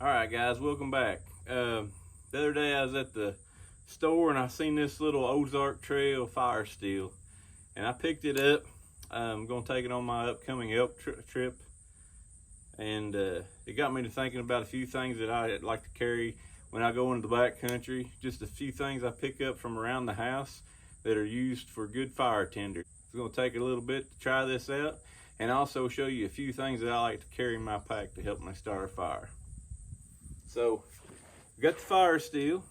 Alright guys, welcome back. The other day I was at the store and I seen this little Ozark Trail firesteel and I picked it up. I'm going to take it on my upcoming elk trip, and it got me to thinking about a few things that I like to carry when I go into the backcountry. Just a few things I pick up from around the house that are used for good fire tinder. It's going to take a little bit to try this out and also show you a few things that I like to carry in my pack to help me start a fire. So, we got the firesteel,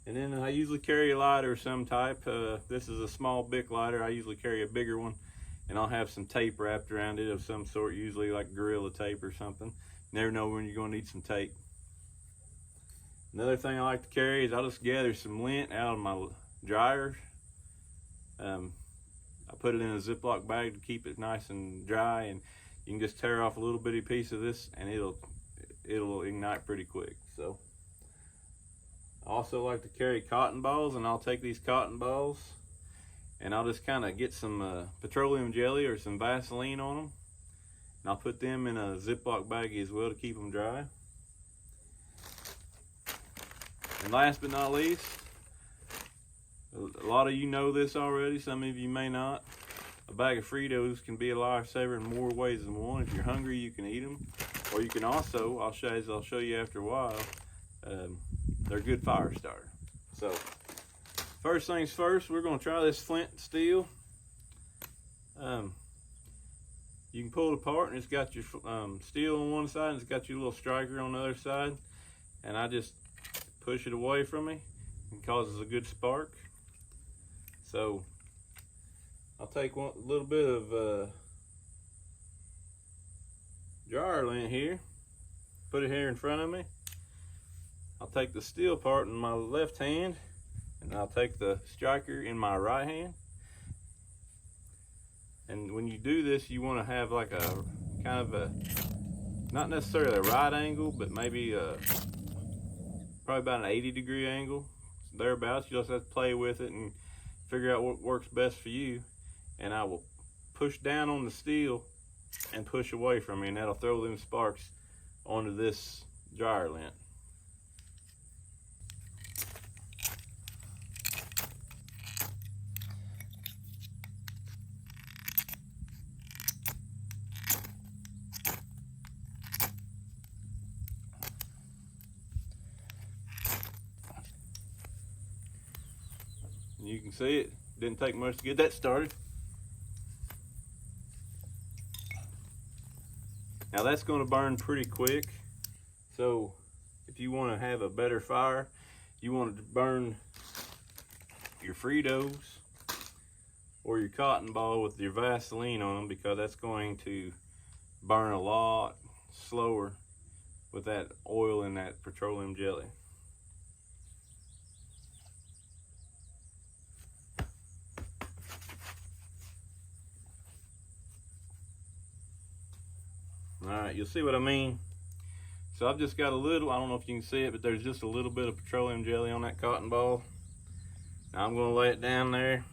and then I usually carry a lighter of some type. This is a small Bic lighter. I usually carry a bigger one, and I'll have some tape wrapped around it of some sort, usually like Gorilla Tape or something. Never know when you're going to need some tape. Another thing I like to carry is I'll just gather some lint out of my dryers. I put it in a Ziploc bag to keep it nice and dry, and you can just tear off a little bitty piece of this and it'll ignite pretty quick. So I also like to carry cotton balls, and I'll take these cotton balls and I'll just kind of get some petroleum jelly or some Vaseline on them, and I'll put them in a Ziploc baggie as well to keep them dry. And last but not least, a lot of you know this already, some of you may not, a bag of Fritos can be a lifesaver in more ways than one. If you're hungry, you can eat them. Or you can also, I'll show you after a while, they're a good fire starter. So, first things first, we're going to try this flint steel. You can pull it apart, and it's got your steel on one side, and it's got your little striker on the other side. And I just push it away from me, and it causes a good spark. So, I'll take a little bit of dryer lint here, put it here in front of me. I'll take the steel part in my left hand, and I'll take the striker in my right hand. And when you do this, you want to have like a kind of a, not necessarily a right angle, but maybe probably about an 80-degree angle, thereabouts. You just have to play with it and figure out what works best for you. And I will push down on the steel and push away from me, and that'll throw them sparks onto this dryer lint. And you can see it didn't take much to get that started. Now that's going to burn pretty quick, so if you want to have a better fire, you want to burn your Fritos or your cotton ball with your Vaseline on them, because that's going to burn a lot slower with that oil and that petroleum jelly. Alright, you'll see what I mean. So I've just got a little, I don't know if you can see it, but there's just a little bit of petroleum jelly on that cotton ball. Now I'm going to lay it down there.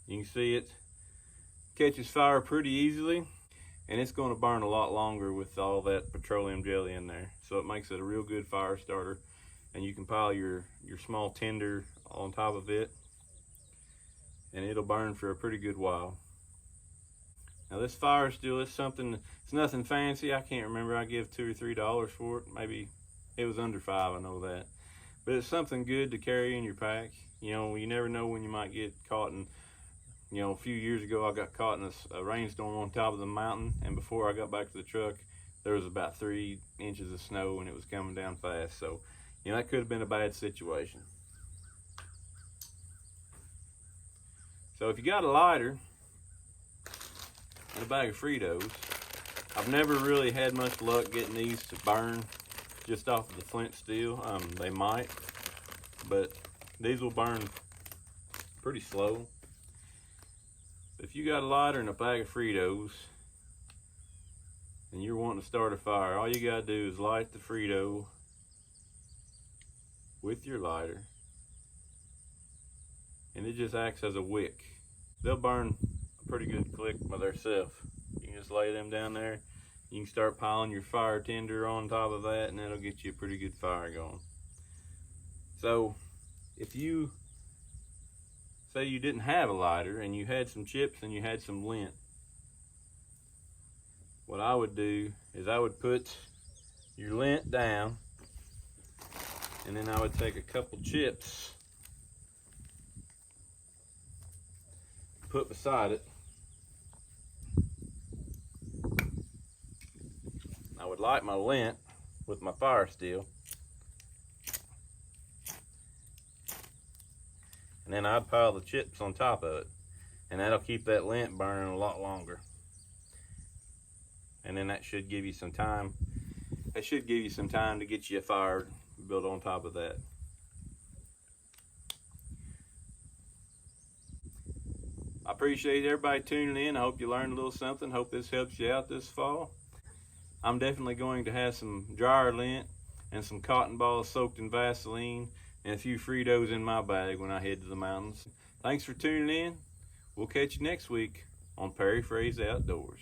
You can see it catches fire pretty easily, and it's going to burn a lot longer with all that petroleum jelly in there. So it makes it a real good fire starter, and you can pile your small tinder on top of it, and it'll burn for a pretty good while. Now this firesteel is something, it's nothing fancy. I can't remember, I give $2 or $3 for it. Maybe it was under $5, I know that. But it's something good to carry in your pack. You know, you never know when you might get caught in, you know, a few years ago I got caught in a rainstorm on top of the mountain, and before I got back to the truck, there was about 3 inches of snow and it was coming down fast. So, you know, that could have been a bad situation. So if you got a lighter and a bag of Fritos, I've never really had much luck getting these to burn just off of the flint steel. They might, but these will burn pretty slow. If you got a lighter and a bag of Fritos and you're wanting to start a fire, all you gotta do is light the Frito with your lighter and it just acts as a wick. They'll burn a pretty good click by themselves. You can just lay them down there. You can start piling your fire tinder on top of that, and that'll get you a pretty good fire going. So if you say you didn't have a lighter and you had some chips and you had some lint, what I would do is I would put your lint down, and then I would take a couple chips, put beside it. I would light my lint with my firesteel, and then I'd pile the chips on top of it, and that'll keep that lint burning a lot longer. And then that should give you some time. That should give you some time to get you a fire built on top of that. I appreciate everybody tuning in. I hope you learned a little something. Hope this helps you out this fall. I'm definitely going to have some dryer lint and some cotton balls soaked in Vaseline and a few Fritos in my bag when I head to the mountains. Thanks for tuning in. We'll catch you next week on Perry Fray's Outdoors.